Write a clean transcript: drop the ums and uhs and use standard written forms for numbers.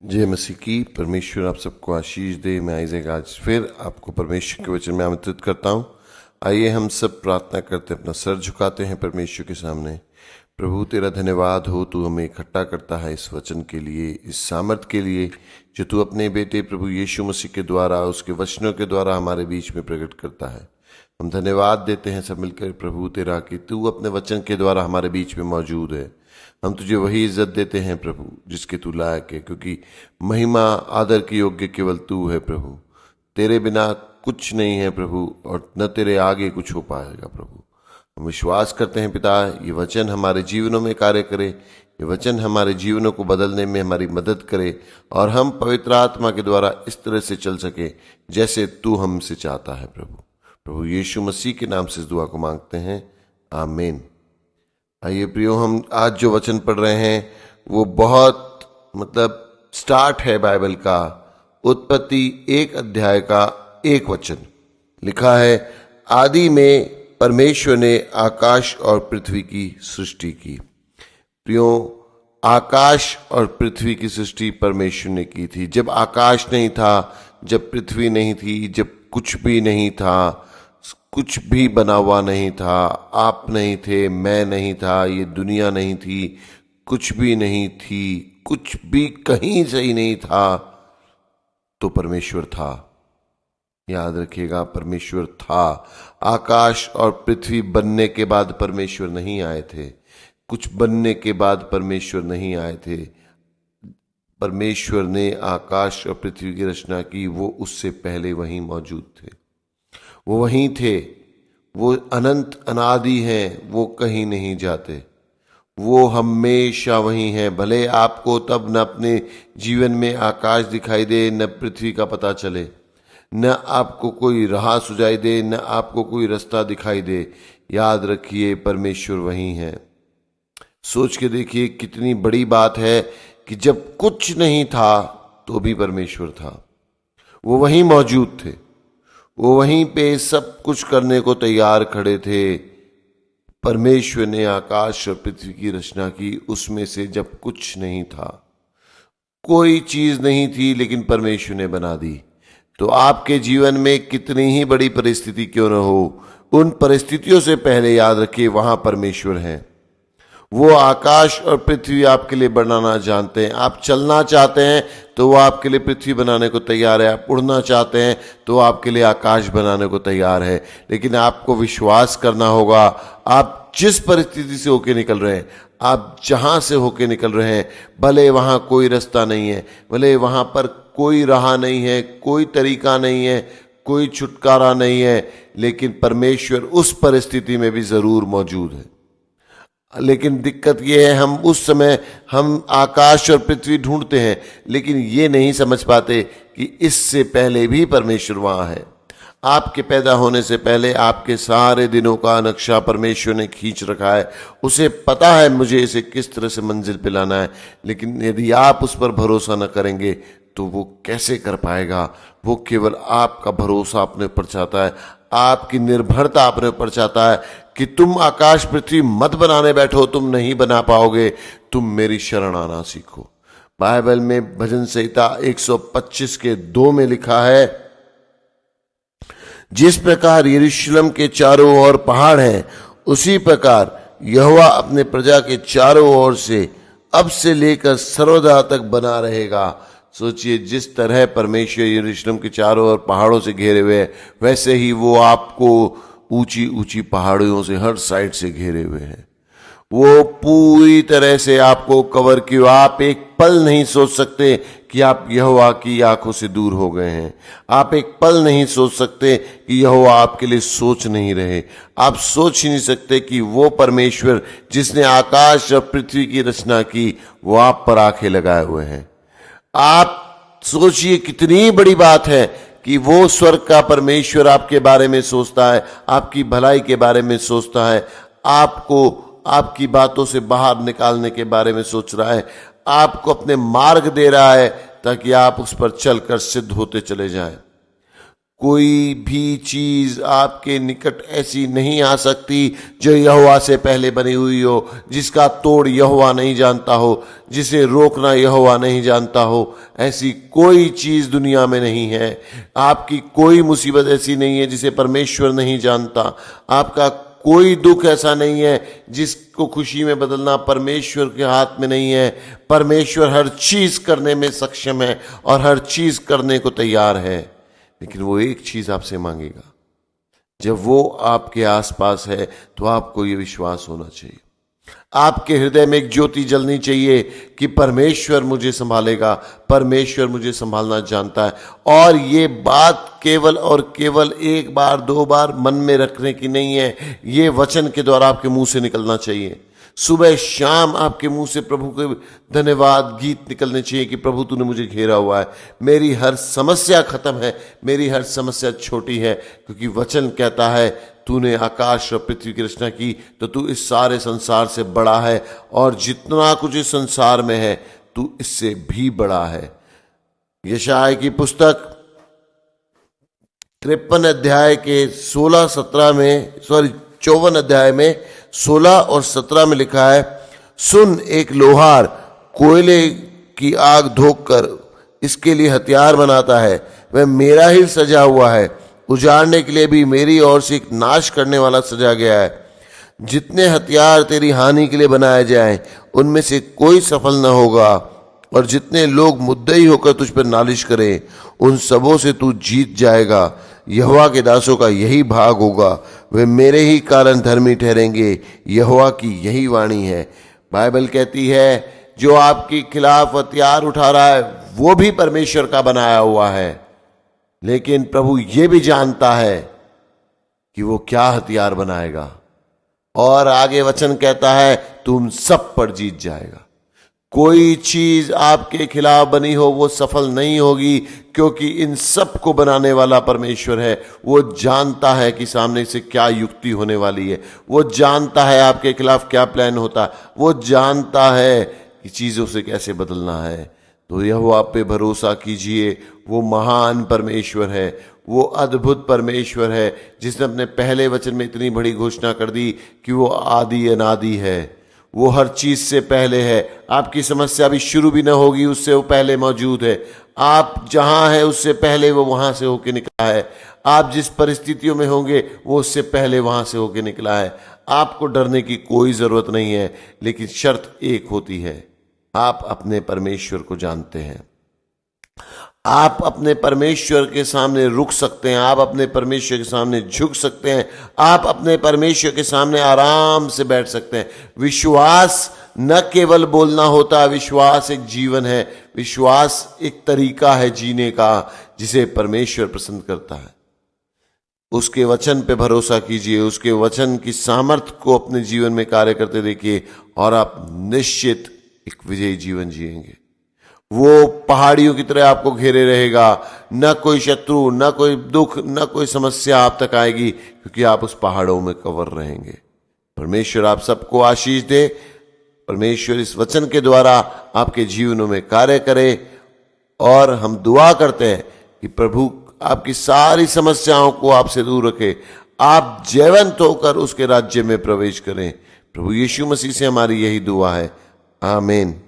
जय मसीह की। परमेश्वर आप सबको आशीष दे। मैं आइज़ेक आज फिर आपको परमेश्वर के वचन में आमंत्रित करता हूँ। आइए हम सब प्रार्थना करते अपना सर झुकाते हैं परमेश्वर के सामने। प्रभु तेरा धन्यवाद हो, तू हमें इकट्ठा करता है इस वचन के लिए, इस सामर्थ के लिए जो तू अपने बेटे प्रभु यीशु मसीह के द्वारा, उसके वचनों के द्वारा हमारे बीच में प्रकट करता है। हम धन्यवाद देते हैं सब मिलकर प्रभु तेरा कि तू अपने वचन के द्वारा हमारे बीच में मौजूद है। हम तुझे वही इज्जत देते हैं प्रभु जिसके तू लायक है, क्योंकि महिमा आदर के योग्य केवल तू है प्रभु। तेरे बिना कुछ नहीं है प्रभु, और न तेरे आगे कुछ हो पाएगा प्रभु। हम विश्वास करते हैं पिता, ये वचन हमारे जीवनों में कार्य करे, ये वचन हमारे जीवनों को बदलने में हमारी मदद करे, और हम पवित्र आत्मा के द्वारा इस तरह से चल सके जैसे तू हमसे चाहता है प्रभु। प्रभु यीशु मसीह के नाम से इस दुआ को मांगते हैं, आमीन। आइए प्रियो, हम आज जो वचन पढ़ रहे हैं वो बहुत स्टार्ट है बाइबल का। उत्पत्ति 1 अध्याय का 1 वचन लिखा है, आदि में परमेश्वर ने आकाश और पृथ्वी की सृष्टि की। प्रियो, आकाश और पृथ्वी की सृष्टि परमेश्वर ने की थी। जब आकाश नहीं था, जब पृथ्वी नहीं थी, जब कुछ भी नहीं था, कुछ भी बना हुआ नहीं था, आप नहीं थे, मैं नहीं था, ये दुनिया नहीं थी, कुछ भी नहीं थी, कुछ भी कहीं से ही नहीं था, तो परमेश्वर था। याद रखिएगा, परमेश्वर था। आकाश और पृथ्वी बनने के बाद परमेश्वर नहीं आए थे, कुछ बनने के बाद परमेश्वर नहीं आए थे। परमेश्वर ने आकाश और पृथ्वी की रचना की, वो उससे पहले वहीं मौजूद थे, वो वहीं थे। वो अनंत अनादि हैं, वो कहीं नहीं जाते, वो हमेशा वहीं हैं। भले आपको तब न अपने जीवन में आकाश दिखाई दे, न पृथ्वी का पता चले, न आपको कोई राह सुझाई दे, न आपको कोई रास्ता दिखाई दे, याद रखिए परमेश्वर वहीं है। सोच के देखिए कितनी बड़ी बात है कि जब कुछ नहीं था तो भी परमेश्वर था, वो वहीं मौजूद थे, वो वहीं पे सब कुछ करने को तैयार खड़े थे। परमेश्वर ने आकाश और पृथ्वी की रचना की, उसमें से जब कुछ नहीं था, कोई चीज नहीं थी, लेकिन परमेश्वर ने बना दी। तो आपके जीवन में कितनी ही बड़ी परिस्थिति क्यों न हो, उन परिस्थितियों से पहले याद रखिए वहां परमेश्वर है। वो आकाश और पृथ्वी आपके लिए बनाना जानते हैं। आप चलना चाहते हैं तो वो आपके लिए पृथ्वी बनाने को तैयार है। आप उड़ना चाहते हैं तो वो आपके लिए आकाश बनाने को तैयार है। लेकिन आपको विश्वास करना होगा, आप जिस परिस्थिति से होके निकल रहे हैं, आप जहां से होके निकल रहे हैं, भले वहां कोई रास्ता नहीं है, भले वहां पर कोई राह नहीं है, कोई तरीका नहीं है, कोई छुटकारा नहीं है, लेकिन परमेश्वर उस परिस्थिति में भी जरूर मौजूद है। लेकिन दिक्कत यह है, हम आकाश और पृथ्वी ढूंढते हैं, लेकिन ये नहीं समझ पाते कि इससे पहले भी परमेश्वर वहां है। आपके पैदा होने से पहले आपके सारे दिनों का नक्शा परमेश्वर ने खींच रखा है। उसे पता है मुझे इसे किस तरह से मंजिल पे लाना है। लेकिन यदि आप उस पर भरोसा न करेंगे तो वो कैसे कर पाएगा। वो केवल आपका भरोसा अपने ऊपर चाहता है, आपकी निर्भरता अपने ऊपर चाहता है कि तुम आकाश पृथ्वी मत बनाने बैठो, तुम नहीं बना पाओगे, तुम मेरी शरण आना सीखो। बाइबल में भजन संहिता 125 के 2 में लिखा है, जिस प्रकार यरूशलेम के चारों ओर पहाड़ हैं, उसी प्रकार यहोवा अपने प्रजा के चारों ओर से अब से लेकर सर्वदा तक बना रहेगा। सोचिए, जिस तरह परमेश्वर यरूशलेम के चारों ओर पहाड़ों से घेरे हुए हैं, वैसे ही वो आपको ऊंची ऊंची पहाड़ियों से हर साइड से घेरे हुए हैं। वो पूरी तरह से आपको कवर किया। आप एक पल नहीं सोच सकते कि आप यहोवा की आंखों से दूर हो गए हैं। आप एक पल नहीं सोच सकते कि यहोवा आपके लिए सोच नहीं रहे। आप सोच ही नहीं सकते कि वो परमेश्वर जिसने आकाश और पृथ्वी की रचना की, वो आप पर आंखें लगाए हुए हैं। आप सोचिए कितनी बड़ी बात है कि वो स्वर्ग का परमेश्वर आपके बारे में सोचता है, आपकी भलाई के बारे में सोचता है, आपको आपकी बातों से बाहर निकालने के बारे में सोच रहा है, आपको अपने मार्ग दे रहा है ताकि आप उस पर चलकर सिद्ध होते चले जाएं। कोई भी चीज आपके निकट ऐसी नहीं आ सकती जो यहोवा से पहले बनी हुई हो, जिसका तोड़ यहोवा नहीं जानता हो, जिसे रोकना यहोवा नहीं जानता हो। ऐसी कोई चीज दुनिया में नहीं है। आपकी कोई मुसीबत ऐसी नहीं है जिसे परमेश्वर नहीं जानता। आपका कोई दुख ऐसा नहीं है जिसको खुशी में बदलना परमेश्वर के हाथ में नहीं है। परमेश्वर हर चीज करने में सक्षम है और हर चीज करने को तैयार है। लेकिन वो एक चीज आपसे मांगेगा। जब वो आपके आसपास है तो आपको ये विश्वास होना चाहिए, आपके हृदय में एक ज्योति जलनी चाहिए कि परमेश्वर मुझे संभालेगा, परमेश्वर मुझे संभालना जानता है। और ये बात केवल और केवल एक बार दो बार मन में रखने की नहीं है, ये वचन के द्वारा आपके मुंह से निकलना चाहिए। सुबह शाम आपके मुंह से प्रभु के धन्यवाद गीत निकलने चाहिए कि प्रभु तूने मुझे घेरा हुआ है, मेरी हर समस्या खत्म है, मेरी हर समस्या छोटी है, क्योंकि वचन कहता है तूने आकाश और पृथ्वी की रचना की तो तू इस सारे संसार से बड़ा है, और जितना कुछ इस संसार में है तू इससे भी बड़ा है। यशायाह की पुस्तक 53 अध्याय के 54 अध्याय में 16 और 17 में लिखा है, सुन, एक लोहार कोयले की आग धोख कर इसके लिए हथियार बनाता है, वह मेरा ही सजा हुआ है, उजाड़ने के लिए भी मेरी ओर से एक नाश करने वाला सजा गया है। जितने हथियार तेरी हानि के लिए बनाए जाएं उनमें से कोई सफल न होगा, और जितने लोग मुद्दई होकर तुझ पर नालिश करें उन सबों से तू जीत जाएगा। यहोवा के दासों का यही भाग होगा, वे मेरे ही कारण धर्मी ठहरेंगे, यहोवा की यही वाणी है। बाइबल कहती है जो आपके खिलाफ हथियार उठा रहा है वो भी परमेश्वर का बनाया हुआ है, लेकिन प्रभु ये भी जानता है कि वो क्या हथियार बनाएगा। और आगे वचन कहता है तुम सब पर जीत जाएगा। कोई चीज आपके खिलाफ बनी हो वो सफल नहीं होगी, क्योंकि इन सब को बनाने वाला परमेश्वर है। वो जानता है कि सामने से क्या युक्ति होने वाली है, वो जानता है आपके खिलाफ क्या प्लान होता है, वो जानता है कि चीजों से कैसे बदलना है। तो यहोवा पे भरोसा कीजिए, वो महान परमेश्वर है, वो अद्भुत परमेश्वर है, जिसने अपने पहले वचन में इतनी बड़ी घोषणा कर दी कि वो आदि अनादि है, वो हर चीज से पहले है। आपकी समस्या भी शुरू भी ना होगी उससे वो पहले मौजूद है। आप जहां हैं उससे पहले वो वहां से होके निकला है। आप जिस परिस्थितियों में होंगे वो उससे पहले वहां से होके निकला है। आपको डरने की कोई जरूरत नहीं है, लेकिन शर्त एक होती है, आप अपने परमेश्वर को जानते हैं। आप अपने परमेश्वर के सामने रुक सकते हैं, आप अपने परमेश्वर के सामने झुक सकते हैं, आप अपने परमेश्वर के सामने आराम से बैठ सकते हैं। विश्वास न केवल बोलना होता, विश्वास एक जीवन है, विश्वास एक तरीका है जीने का जिसे परमेश्वर पसंद करता है। उसके वचन पे भरोसा कीजिए, उसके वचन की सामर्थ्य को अपने जीवन में कार्य करते देखिए, और आप निश्चित एक विजयी जीवन जिएंगे। वो पहाड़ियों की तरह आपको घेरे रहेगा, न कोई शत्रु, न कोई दुख, न कोई समस्या आप तक आएगी, क्योंकि आप उस पहाड़ों में कवर रहेंगे। परमेश्वर आप सबको आशीष दे। परमेश्वर इस वचन के द्वारा आपके जीवनों में कार्य करे, और हम दुआ करते हैं कि प्रभु आपकी सारी समस्याओं को आपसे दूर रखे, आप जयवंत होकर उसके राज्य में प्रवेश करें। प्रभु यीशु मसीह से हमारी यही दुआ है, आमीन।